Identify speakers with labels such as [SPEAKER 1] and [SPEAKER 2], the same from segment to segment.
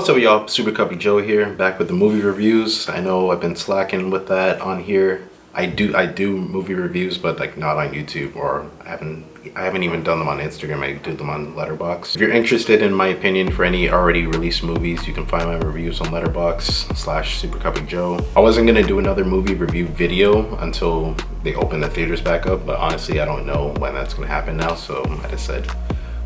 [SPEAKER 1] What's up, y'all? SuperCupofJoe here, back with the movie reviews. I know I've been slacking with that on here. I do movie reviews, but like not on YouTube, or I haven't even done them on Instagram. I do them on Letterboxd. If you're interested in my opinion for any already released movies, you can find my reviews on Letterboxd/SuperCupofJoe. I wasn't gonna do another movie review video until they open the theaters back up, but honestly, I don't know when that's gonna happen now. So I just said,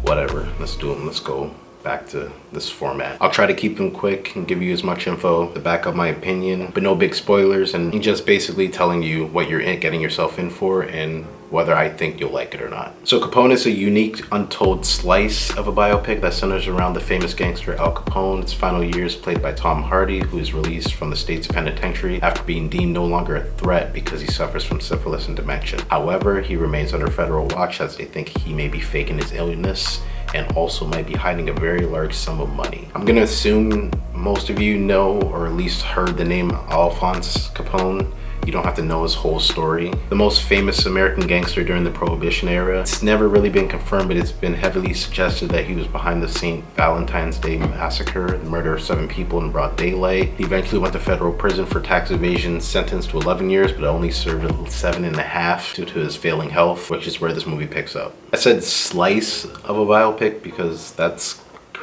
[SPEAKER 1] whatever, let's do them. Let's go back to this format. I'll try to keep them quick and give you as much info to back up my opinion, but no big spoilers, and just basically telling you what you're getting yourself in for and whether I think you'll like it or not. So Capone is a unique, untold slice of a biopic that centers around the famous gangster Al Capone. Its final years played by Tom Hardy, who is released from the state's penitentiary after being deemed no longer a threat because he suffers from syphilis and dementia. However, he remains under federal watch as they think he may be faking his illness and also might be hiding a very large sum of money. I'm gonna assume most of you know or at least heard the name Alphonse Capone. You don't have to know his whole story. The most famous American gangster during the Prohibition era. It's never really been confirmed, but it's been heavily suggested that he was behind the St. Valentine's Day massacre, the murder of 7 people in broad daylight. He eventually went to federal prison for tax evasion, sentenced to 11 years, but only served 7.5 due to his failing health, which is where this movie picks up. I said slice of a biopic because that's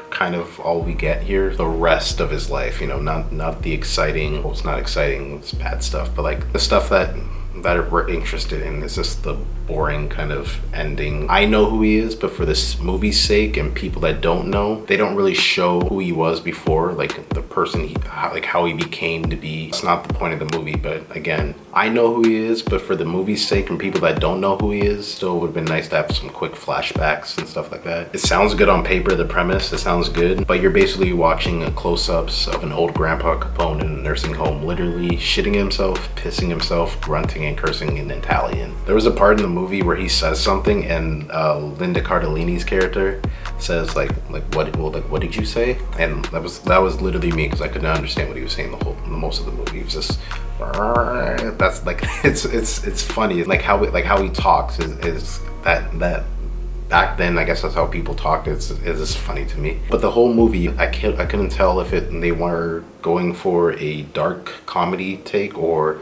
[SPEAKER 1] kind of all we get here. The rest of his life, you know, not the exciting, well, it's not exciting, it's bad stuff, but like the stuff that we're interested in is just the boring kind of ending. I know who he is, but for this movie's sake and people that don't know, they don't really show who he was before, like the person how he became to be. It's not the point of the movie, but again, I know who he is, but for the movie's sake and people that don't know who he is, still would have been nice to have some quick flashbacks and stuff like that. It sounds good on paper, the premise, it sounds good, but you're basically watching close-ups of an old grandpa Capone in a nursing home, literally shitting himself, pissing himself, grunting and cursing in Italian. There was a part in the movie where he says something and Linda Cardellini's character says like what did you say? And that was literally me, because I couldn't understand what he was saying the most of the movie. It was just that's like it's funny, like how he talks is that back then, I guess that's how people talked. It's just funny to me. But the whole movie, I couldn't tell if they were going for a dark comedy take or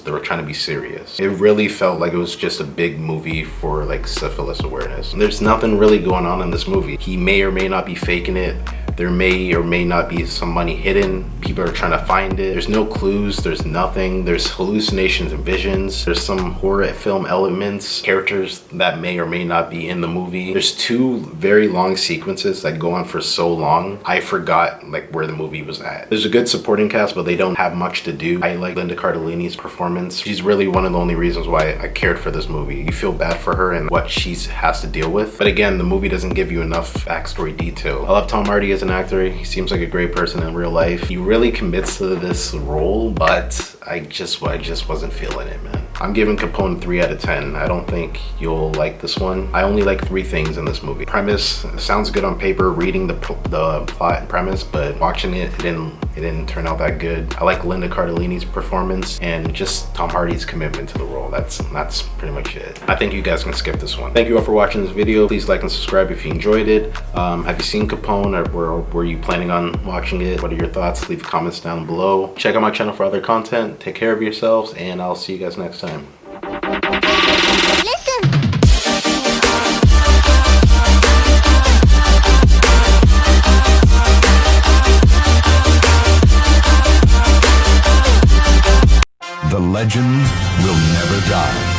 [SPEAKER 1] they were trying to be serious. It really felt like it was just a big movie for like syphilis awareness. There's nothing really going on in this movie. He may or may not be faking it. There may or may not be some money hidden. People are trying to find it. There's no clues, there's nothing. There's hallucinations and visions. There's some horror film elements, characters that may or may not be in the movie. There's 2 very long sequences that go on for so long, I forgot like where the movie was at. There's a good supporting cast, but they don't have much to do. I like Linda Cardellini's performance. She's really one of the only reasons why I cared for this movie. You feel bad for her and what she has to deal with. But again, the movie doesn't give you enough backstory detail. I love Tom Hardy as an actor. He seems like a great person in real life. He really commits to this role, but I just wasn't feeling it, man. I'm giving Capone 3 out of 10. I don't think you'll like this one. I only like 3 things in this movie. Premise sounds good on paper, reading the plot and premise, but watching it didn't turn out that good. I like Linda Cardellini's performance and just Tom Hardy's commitment to the role. That's pretty much it. I think you guys can skip this one. Thank you all for watching this video. Please like and subscribe if you enjoyed it. Have you seen Capone, or were you planning on watching it? What are your thoughts? Leave comments down below. Check out my channel for other content. Take care of yourselves, and I'll see you guys next time.
[SPEAKER 2] The legend will never die.